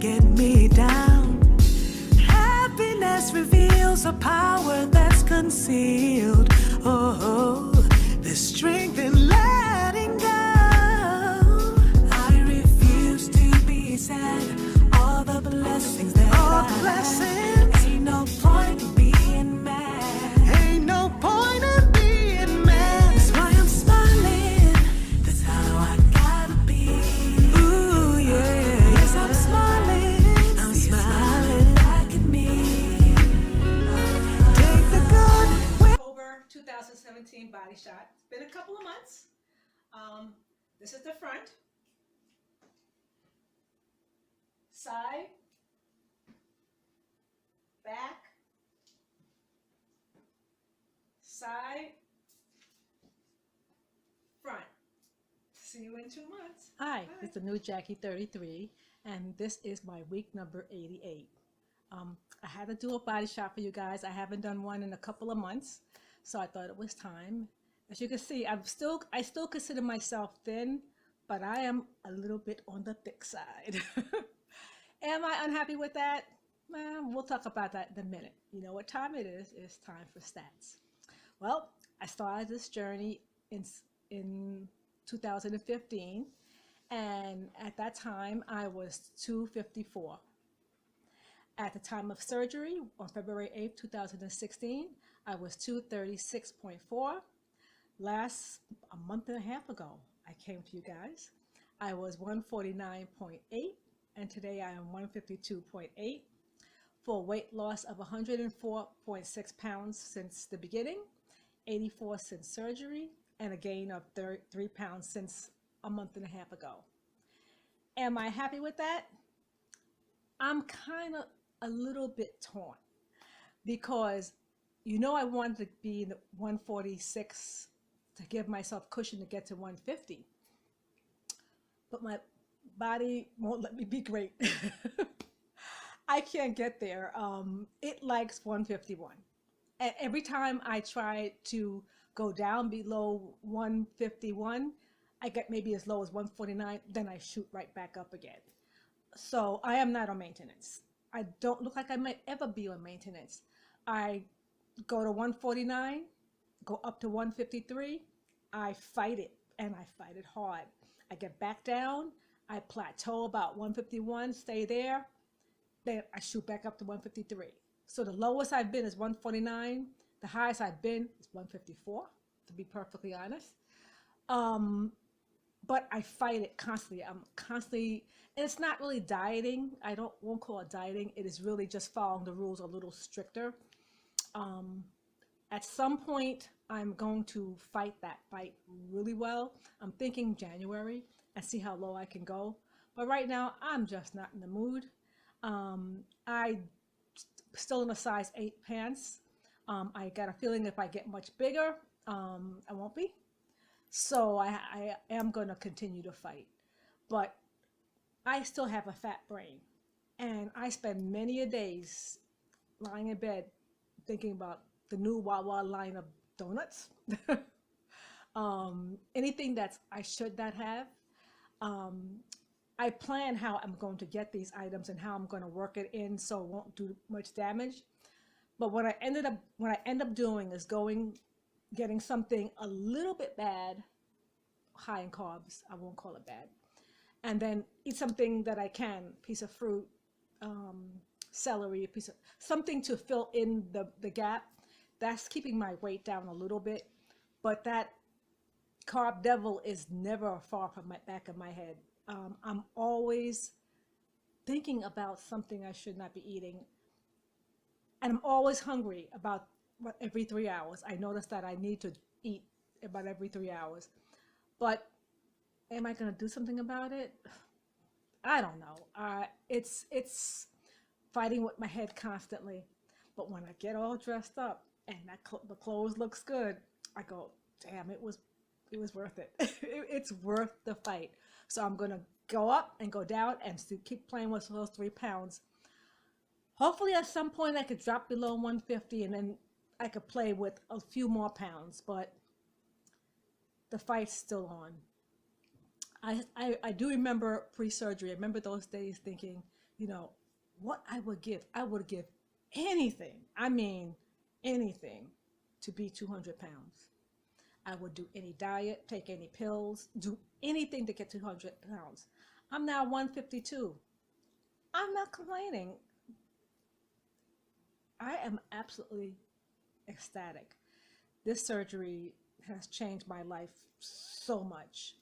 get me down. Happiness reveals a power that's concealed. Oh, the strength in letting go. I refuse to be sad. All the blessings that ain't no point in being mad. Ain't no point in being mad. That's why I'm smiling. That's how I gotta be. Ooh, yeah. Yes, I'm smiling. I'm smiling back at me. Take the good. October 2017 body shot. It's been a couple of months. This is the front. Side. Back. Side. Front. See you in 2 months. Hi, Bye. it's the new Jackie 33, and this is my week number 88. I had to do a body shot for you guys. I haven't done one in a couple of months, so I thought it was time. As you can see, I still consider myself thin, but I am a little bit on the thick side. Am I unhappy with that? Well, we'll talk about that in a minute. You know what time it is? It's time for stats. Well, I started this journey in 2015, and at that time I was 254. At the time of surgery on February 8th, 2016, I was 236.4. A month and a half ago, I came to you guys. I was 149.8, and today I am 152.8 for a weight loss of 104.6 pounds since the beginning, 84 since surgery, and a gain of 3 pounds since a month and a half ago. Am I happy with that? I'm kind of a little bit torn because I wanted to be in the 146 to give myself cushion to get to 150, but my body won't let me be great. I can't get there. It likes 151. And every time I try to go down below 151, I get maybe as low as 149, then I shoot right back up again. So I am not on maintenance. I don't look like I might ever be on maintenance. I go to 149, go up to 153, I fight it, and I fight it hard. I get back down, I plateau about 151, stay there, then I shoot back up to 153. So the lowest I've been is 149. The highest I've been is 154, to be perfectly honest. But I fight it constantly. I'm constantly, and it's not really dieting. I won't call it dieting. It is really just following the rules a little stricter. At some point, I'm going to fight that fight really well. I'm thinking January and see how low I can go. But right now, I'm just not in the mood. I still in a size 8 pants. I got a feeling if I get much bigger, I won't be. So I am going to continue to fight. But I still have a fat brain. And I spend many a days lying in bed thinking about the new Wawa line of donuts. Anything that I should not have. I plan how I'm going to get these items and how I'm going to work it in so it won't do much damage. But what I end up doing is getting something a little bit bad, high in carbs, I won't call it bad, and then eat something that I can, piece of fruit, celery, something to fill in the gap. That's keeping my weight down a little bit, but that carb devil is never far from my back of my head. I'm always thinking about something I should not be eating, and I'm always hungry about every 3 hours. I notice that I need to eat about every 3 hours, but am I going to do something about it? I don't know. It's fighting with my head constantly, but when I get all dressed up and the clothes looks good, I go, damn, it was worth it. It's worth the fight. So I'm going to go up and go down and keep playing with those 3 pounds. Hopefully at some point I could drop below 150 and then I could play with a few more pounds, but the fight's still on. I do remember pre-surgery. I remember those days thinking, you know, what I would give. I would give anything. I mean, anything to be 200 pounds. I would do any diet, take any pills, do anything to get 200 pounds. I'm now 152. I'm not complaining. I am absolutely ecstatic. This surgery has changed my life so much.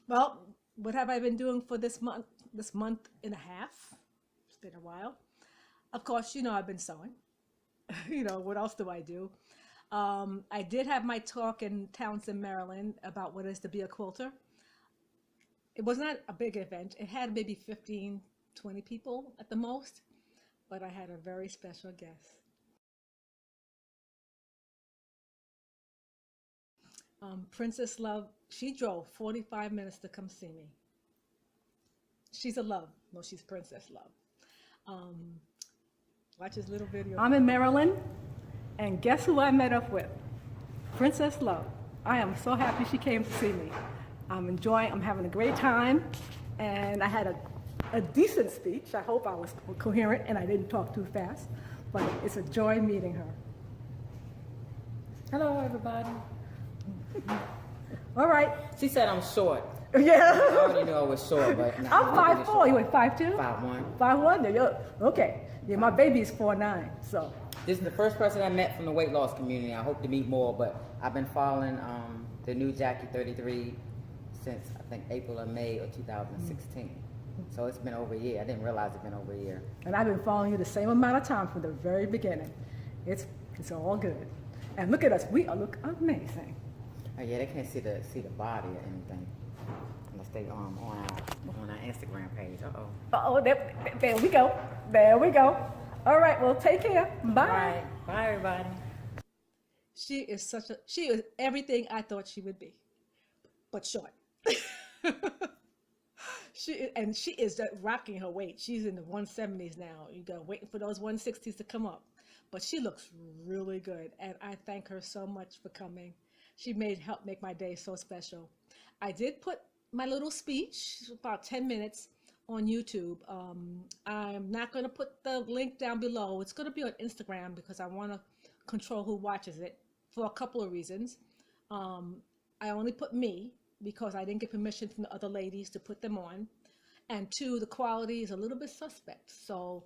Well, what have I been doing for this month? This month and a half. It's been a while. Of course, I've been sewing. What else do I do? I did have my talk in Townsend, Maryland about what it is to be a quilter. It was not a big event. It had maybe 15, 20 people at the most, but I had a very special guest. Princess Love, she drove 45 minutes to come see me. She's a love. No, she's Princess Love. Watch this little video. I'm in Maryland, and guess who I met up with? Princess Love. I am so happy she came to see me. I'm having a great time, and I had a decent speech. I hope I was coherent and I didn't talk too fast, but it's a joy meeting her. Hello, everybody. All right. She said I'm short. Yeah. I already knew I was short, but I'm 5'4". You went 5'2"? 5'1". 5'1". Okay. Yeah, my baby's 4'9". So. This is the first person I met from the weight loss community. I hope to meet more, but I've been following the new Jackie 33 since I think April or May of 2016. So it's been over a year. I didn't realize it's been over a year. And I've been following you the same amount of time from the very beginning. It's all good. And look at us. We look amazing. Oh yeah, they can't see the body or anything unless they on our Instagram page. Oh, there we go. There we go. All right. Well, take care. Bye. All right. Bye, everybody. She is everything I thought she would be, but short. She is rocking her weight. She's in the 170s now. You got waiting for those 160s to come up, but she looks really good, and I thank her so much for coming. She helped make my day so special. I did put my little speech, about 10 minutes, on YouTube. I'm not going to put the link down below. It's going to be on Instagram because I want to control who watches it for a couple of reasons. I only put me because I didn't get permission from the other ladies to put them on. And two, the quality is a little bit suspect. So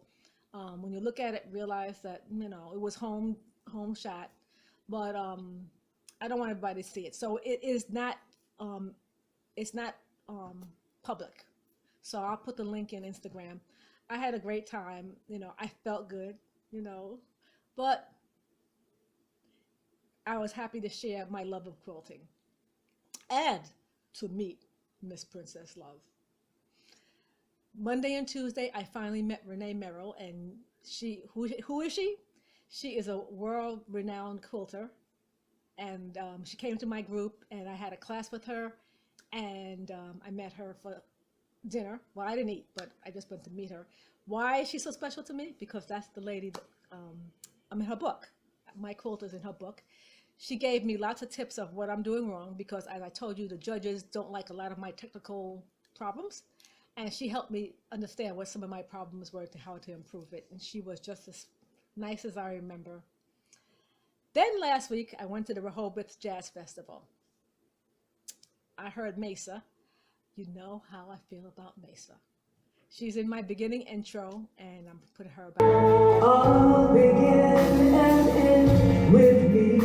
when you look at it, realize that, it was home shot. But I don't want everybody to see it. So it is not, public. So I'll put the link in Instagram. I had a great time. I felt good, but I was happy to share my love of quilting and to meet Miss Princess Love. Monday and Tuesday, I finally met Renee Merrill, and who is she? She is a world-renowned quilter, and she came to my group, and I had a class with her, and I met her for dinner. Well, I didn't eat, but I just went to meet her. Why is she so special to me? Because that's the lady that I'm in her book. My quilter's in her book. She gave me lots of tips of what I'm doing wrong because, as I told you, the judges don't like a lot of my technical problems. And she helped me understand what some of my problems were to how to improve it. And she was just as nice as I remember. Then last week, I went to the Rehoboth Jazz Festival. I heard Mesa. You know how I feel about Mesa. She's in my beginning intro, and I'm putting her back. All begin and end with me.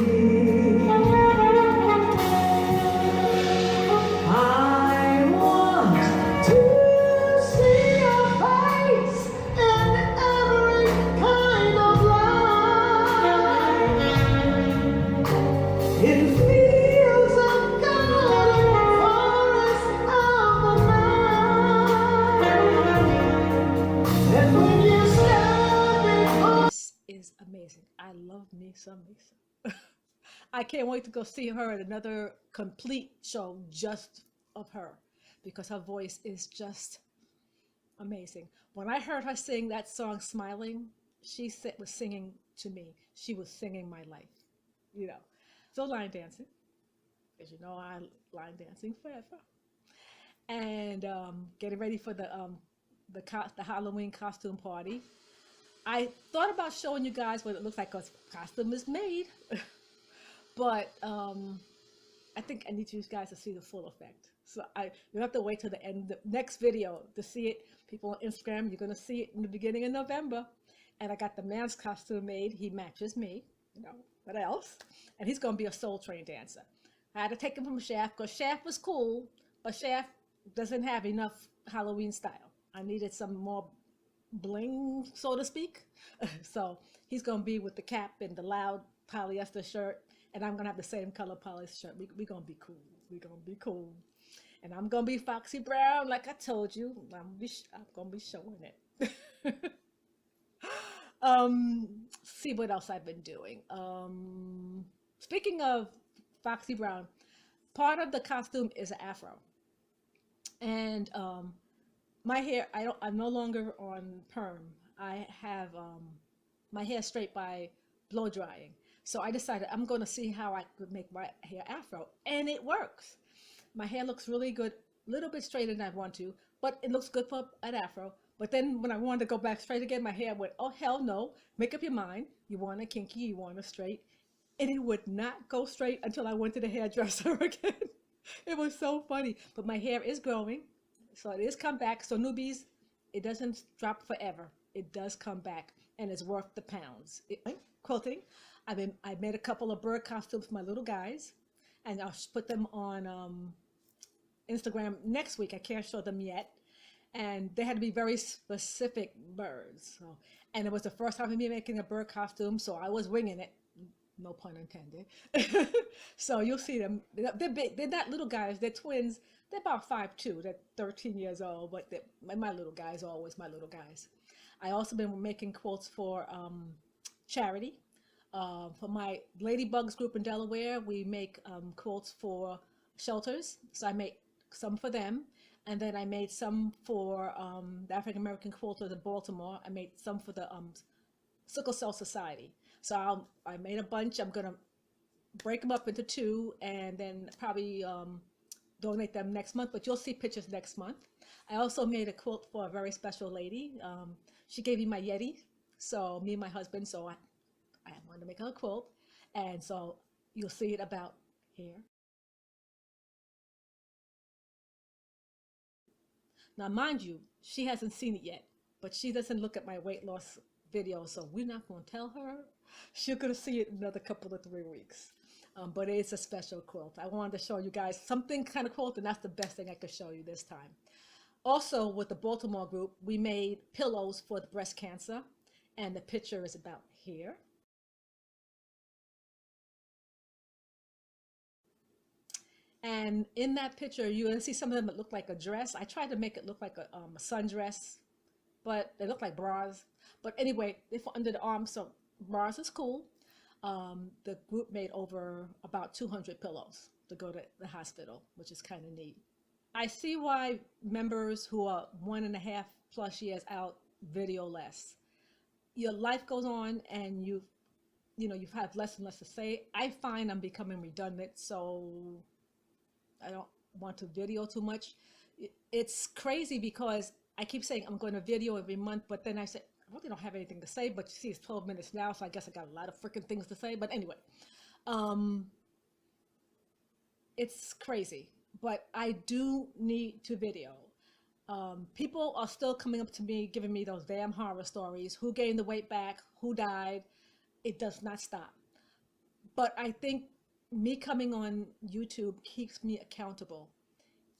I want to see your face in every kind of life. In fields of garden, forests of the night. And when you stand before This is amazing. I love me some Mesa. I can't wait to go see her at another complete show just of her because her voice is just amazing. When I heard her sing that song, Smiling, she was singing to me. She was singing my life, So line dancing, as you know, I line dancing forever. and getting ready for the Halloween costume party. I thought about showing you guys what it looks like because costume is made, but I think I need you guys to see the full effect. So you have to wait till the end, the next video to see it. People on Instagram, you're gonna see it in the beginning of November. And I got the man's costume made. He matches me, what else? And he's gonna be a Soul Train dancer. I had to take him from Shaft because Shaft was cool, but Shaft doesn't have enough Halloween style. I needed some more bling, so to speak. So he's gonna be with the cap and the loud polyester shirt, and I'm gonna have the same color polyester shirt. We're gonna be cool. We're gonna be cool. And I'm gonna be Foxy Brown, like I told you. I'm gonna be showing it. See what else I've been doing. Speaking of Foxy Brown, part of the costume is an afro, and my hair. I'm no longer on perm. I have my hair straight by blow drying. So I decided I'm going to see how I could make my hair afro, and it works. My hair looks really good, a little bit straighter than I want to, but it looks good for an afro. But then when I wanted to go back straight again, my hair went, oh, hell no. Make up your mind. You want a kinky, you want a straight. And it would not go straight until I went to the hairdresser again. It was so funny. But my hair is growing, so it is come back. So newbies, it doesn't drop forever. It does come back, and it's worth the pounds. Quilting. I made a couple of bird costumes for my little guys, and I'll put them on Instagram next week. I can't show them yet. And they had to be very specific birds. So, and it was the first time for me making a bird costume, so I was winging it. No pun intended. So you'll see them. They're big. They're not little guys. They're twins. They're about 5'2". They're 13 years old, but my little guys are always my little guys. I also been making quilts for charity. For my Ladybugs group in Delaware, we make quilts for shelters. So I make some for them. And then I made some for the African American Quilters in Baltimore. I made some for the Sickle Cell Society. So I made a bunch. I'm going to break them up into two and then probably donate them next month. But you'll see pictures next month. I also made a quilt for a very special lady. She gave me my Yeti. So me and my husband. So I wanted to make her a quilt. And so you'll see it about here. Now, mind you, she hasn't seen it yet, but she doesn't look at my weight loss video, so we're not going to tell her. She's going to see it in another couple of 3 weeks. But it's a special quilt. I wanted to show you guys something kind of quilt, and that's the best thing I could show you this time. Also, with the Baltimore group, we made pillows for the breast cancer, and the picture is about here. And in that picture, you're going to see some of them that look like a dress. I tried to make it look like a sundress, but they look like bras. But anyway, they fall under the arm, so bras is cool. The group made over about 200 pillows to go to the hospital, which is kind of neat. I see why members who are 1.5+ years out video less. Your life goes on, and you've had less and less to say. I find I'm becoming redundant, so I don't want to video too much. It's crazy because I keep saying I'm going to video every month, but then I say, I really don't have anything to say, but you see it's 12 minutes now, so I guess I got a lot of freaking things to say. But anyway, it's crazy, but I do need to video. People are still coming up to me, giving me those damn horror stories. Who gained the weight back? Who died? It does not stop. But I think me coming on YouTube keeps me accountable.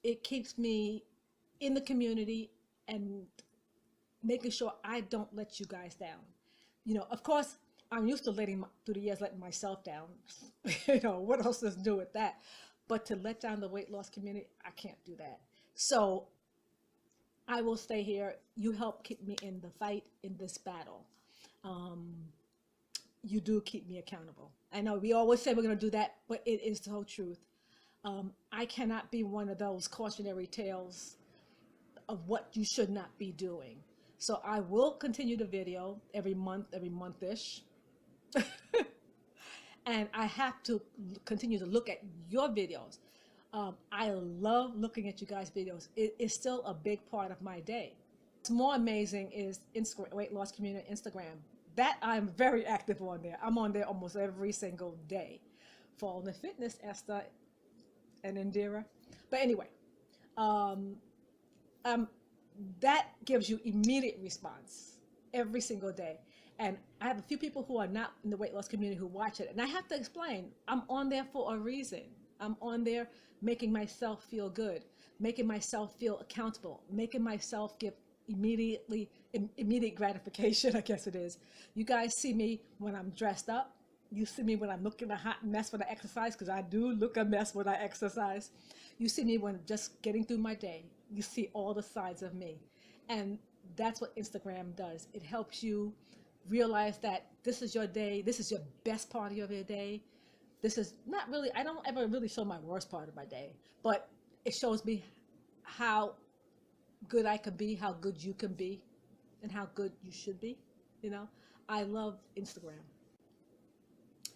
It keeps me in the community and making sure I don't let you guys down. Of course, I'm used to through the years letting myself down. What else is new with that? But to let down the weight loss community, I can't do that. So I will stay here. You help keep me in the fight, in this battle. You do keep me accountable. I know we always say we're going to do that, but it is the whole truth. I cannot be one of those cautionary tales of what you should not be doing. So I will continue the video every month-ish. And I have to continue to look at your videos. I love looking at you guys' videos. It is still a big part of my day. What's more amazing is Instagram, weight loss community Instagram. That I'm very active on there. I'm on there almost every single day. Following the Fitness, Esther and Indira. But anyway, um, um, that gives you immediate response every single day. And I have a few people who are not in the weight loss community who watch it. And I have to explain, I'm on there for a reason. I'm on there making myself feel good, making myself feel accountable, making myself give immediate gratification, I guess it is. You guys see me when I'm dressed up. You see me when I'm looking a hot mess when I exercise, because I do look a mess when I exercise. You see me when just getting through my day. You see all the sides of me. And that's what Instagram does. It helps you realize that this is your day. This is your best part of your day. This is not really, I don't ever really show my worst part of my day, but it shows me how good I can be, how good you can be, and how good you should be. You know, I love Instagram.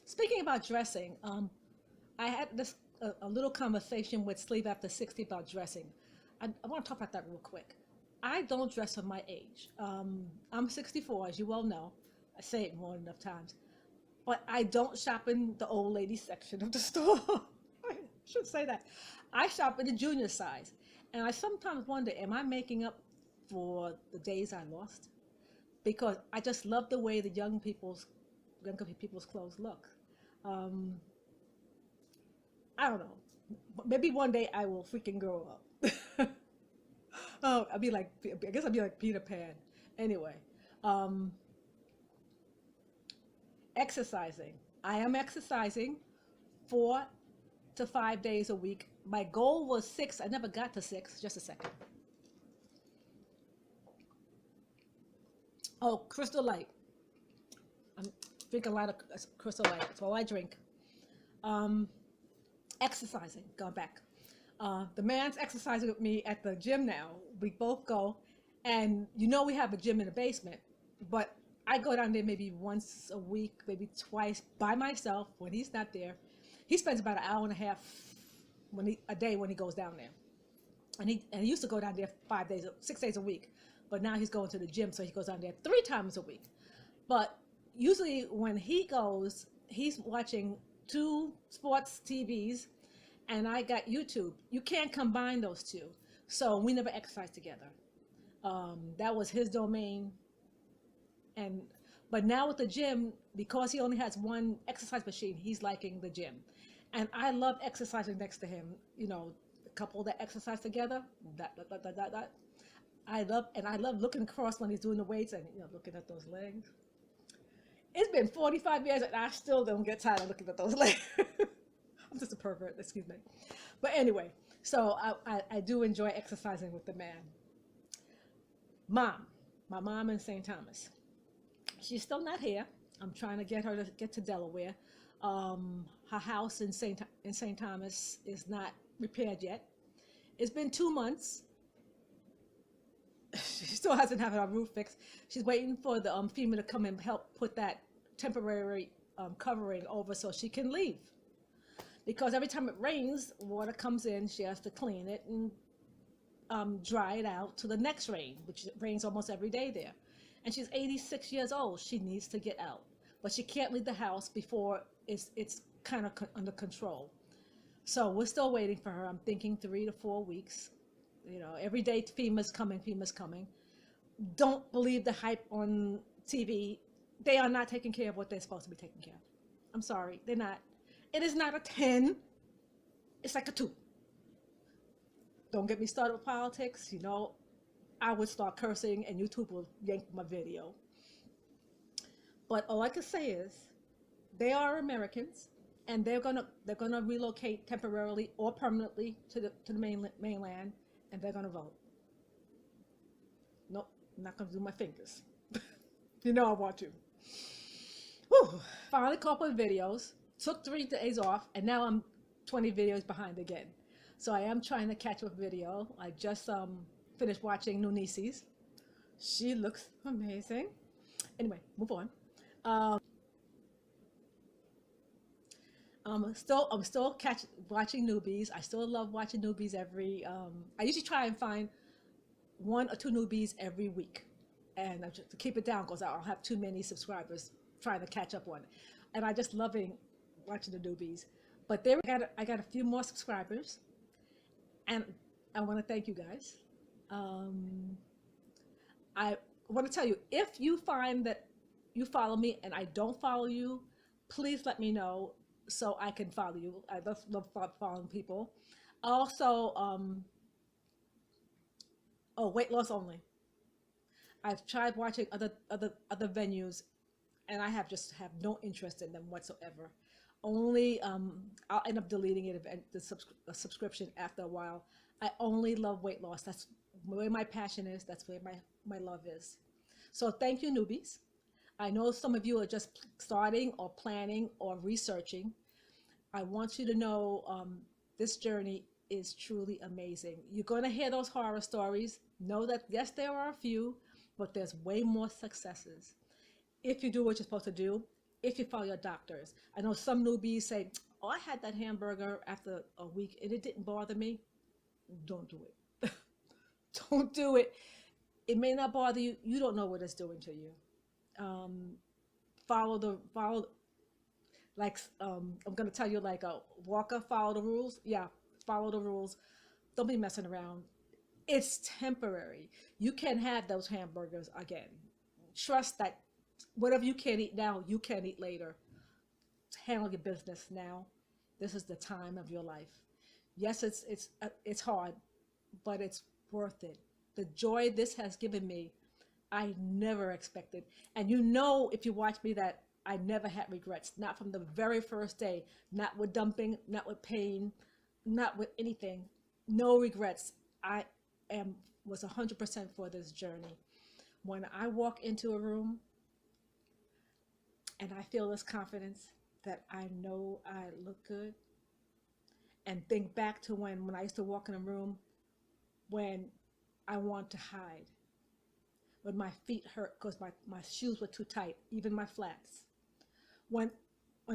Speaking about dressing, I had this a little conversation with Sleeve After 60 about dressing. I want to talk about that real quick. I don't dress for my age. I'm 64, as you well know. I say it more than enough times. But I don't shop in the old lady section of the store. I should say that. I shop in the junior size. And I sometimes wonder, am I making up for the days I lost? Because I just love the way the younger people's clothes look. I don't know. Maybe one day I will freaking grow up. Oh, I guess I'll be like Peter Pan. Anyway, exercising. I am exercising 4 to 5 days a week. My goal was 6. I never got to 6. Just a second. Oh, Crystal Light. I'm drinking a lot of Crystal Light. That's all I drink. Exercising. Going back. The man's exercising with me at the gym now. We both go, and you know we have a gym in the basement, but I go down there maybe once a week, maybe twice by myself when he's not there. He spends about an hour and a half a day when he goes down there, and he used to go down there 6 days a week, but now he's going to the gym, so he goes down there 3 times a week. But usually when he goes, he's watching 2 sports TVs, and I got YouTube. You can't combine those 2, so we never exercise together. That was his domain. But now with the gym, because he only has 1 exercise machine, he's liking the gym. And I love exercising next to him. You know, the couple that exercise together, I love looking across when he's doing the weights and, you know, looking at those legs. It's been 45 years and I still don't get tired of looking at those legs. I'm just a pervert, excuse me. But anyway, so I do enjoy exercising with the man. My mom in St. Thomas. She's still not here. I'm trying to get her to get to Delaware. Her house in St. Thomas is not repaired yet. It's been 2 months. She still hasn't had her roof fixed. She's waiting for the FEMA to come and help put that temporary covering over so she can leave. Because every time it rains, water comes in, she has to clean it and dry it out to the next rain, which rains almost every day there. And she's 86 years old. She needs to get out, but she can't leave the house before it's kind of under control. So we're still waiting for her. I'm thinking 3 to 4 weeks. You know, every day FEMA's coming. Don't believe the hype on TV. They are not taking care of what they're supposed to be taking care of. I'm sorry, they're not. It is not a 10. It's like a 2. Don't get me started with politics. You know, I would start cursing and YouTube will yank my video. But all I can say is they are Americans and they're gonna relocate temporarily or permanently to the mainland, and they're gonna vote. Nope, I'm not gonna do my fingers. You know I want to. Whew. Finally caught up with videos. Took 3 days off, and now I'm 20 videos behind again. So I am trying to catch up video. I just finished watching Nunisi's. She looks amazing. Anyway, move on. I'm still watching newbies. I still love watching newbies every. I usually try and find one or two newbies every week, and I just to keep it down because I'll have too many subscribers trying to catch up on it. And I just loving watching the newbies. But there, I got a few more subscribers, and I want to thank you guys. Um, I want to tell you, if you find that you follow me and I don't follow you, please let me know so I can follow you. I love following people. Also, oh, weight loss only. I've tried watching other venues, and I have no interest in them whatsoever. Only I'll end up deleting it the subscription after a while. I only love weight loss. That's where my passion is. That's where my love is. So thank you, newbies. I know some of you are just starting or planning or researching. I want you to know this journey is truly amazing. You're going to hear those horror stories. Know that, yes, there are a few, but there's way more successes. If you do what you're supposed to do, if you follow your doctors. I know some newbies say, oh, I had that hamburger after a week and it didn't bother me. Don't do it. Don't do it. It may not bother you. You don't know what it's doing to you. Follow like I'm gonna tell you like a Walker, follow the rules. Yeah, follow the rules. Don't be messing around. It's temporary. You can have those hamburgers again. Trust that whatever you can't eat now, you can eat later. Handle your business now. This is the time of your life. Yes, it's hard, but it's worth it. The joy this has given me, I never expected. And you know, if you watch me, that I never had regrets, not from the very first day, not with dumping, not with pain, not with anything. No regrets. I was 100% for this journey. When I walk into a room and I feel this confidence that I know I look good, and think back to when I used to walk in a room when I want to hide, when my feet hurt because my shoes were too tight, even my flats. When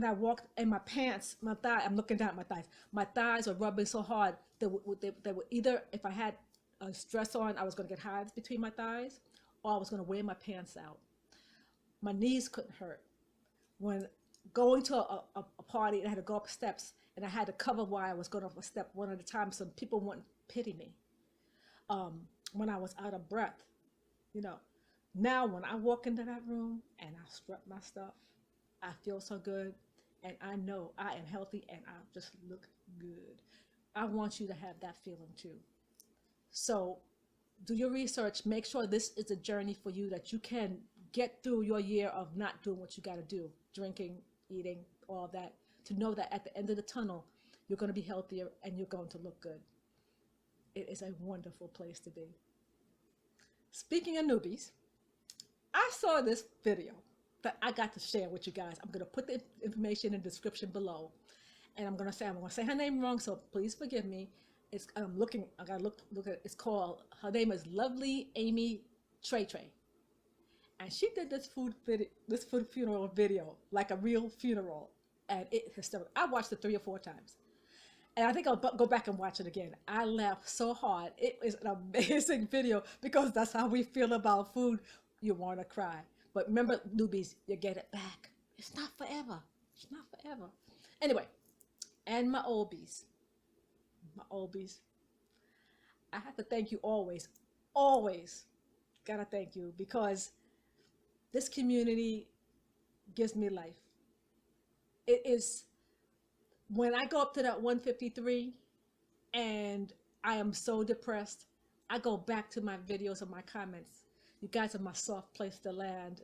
I walked in my pants, my thigh, I'm looking down at my thighs. My thighs were rubbing so hard they would either, if I had a dress on, I was going to get hives between my thighs, or I was going to wear my pants out. My knees couldn't hurt. When going to a party and I had to go up steps and I had to cover while I was going up a step one at a time so people wouldn't pity me. When I was out of breath, now when I walk into that room and I strut my stuff, I feel so good, and I know I am healthy and I just look good. I want you to have that feeling too. So do your research. Make sure this is a journey for you, that you can get through your year of not doing what you got to do, drinking, eating, all of that, to know that at the end of the tunnel, you're going to be healthier and you're going to look good. It is a wonderful place to be. Speaking of newbies, I saw this video that I got to share with you guys. I'm going to put the information in the description below, and I'm going to say her name wrong, so please forgive me. I got to look at it. It's called, her name is Lovely Amy Treytre. And she did this food funeral video, like a real funeral, and it hysterical. I watched it 3 or 4 times, and I think I'll go back and watch it again. I laughed so hard. It is an amazing video, because that's how we feel about food. You want to cry, but remember, newbies, you get it back. It's not forever. It's not forever. Anyway, and my oldies, I have to thank you always, gotta thank you, because this community gives me life. It is, when I go up to that 153 and I am so depressed, I go back to my videos and my comments. You guys are my soft place to land.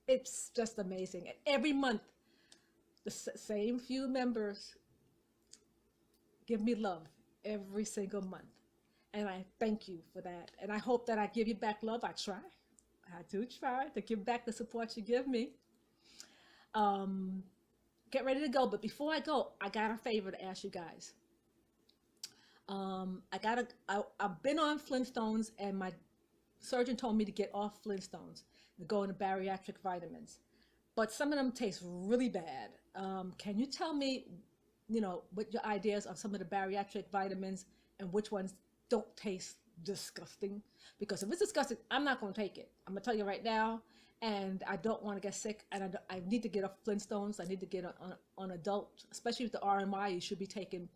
It's just amazing. Every month, the same few members give me love every single month. And I thank you for that. And I hope that I give you back love. I do try to give back the support you give me. Get ready to go. But before I go, I got a favor to ask you guys. I've been on Flintstones, and my surgeon told me to get off Flintstones and go into bariatric vitamins. but some of them taste really bad. Can you tell me, what your ideas of some of the bariatric vitamins and which ones don't taste disgusting? Because if it's disgusting, I'm not going to take it. I'm going to tell you right now. And I don't want to get sick. And I need to get off Flintstones. I need to get on adult, especially with the RMI. You should be taking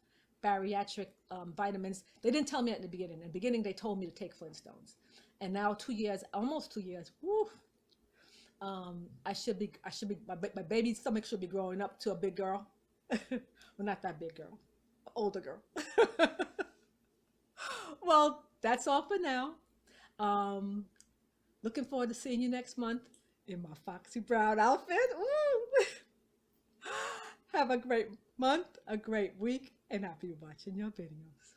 bariatric vitamins. They didn't tell me at the beginning. In the beginning, they told me to take Flintstones. And now 2 years, almost 2 years, woo, I should be, my baby stomach should be growing up to a big girl. Well, not that big girl, an older girl. Well, that's all for now. Looking forward to seeing you next month in my Foxy Brown outfit. Woo! Have a great month, a great week, and I'll be watching your videos.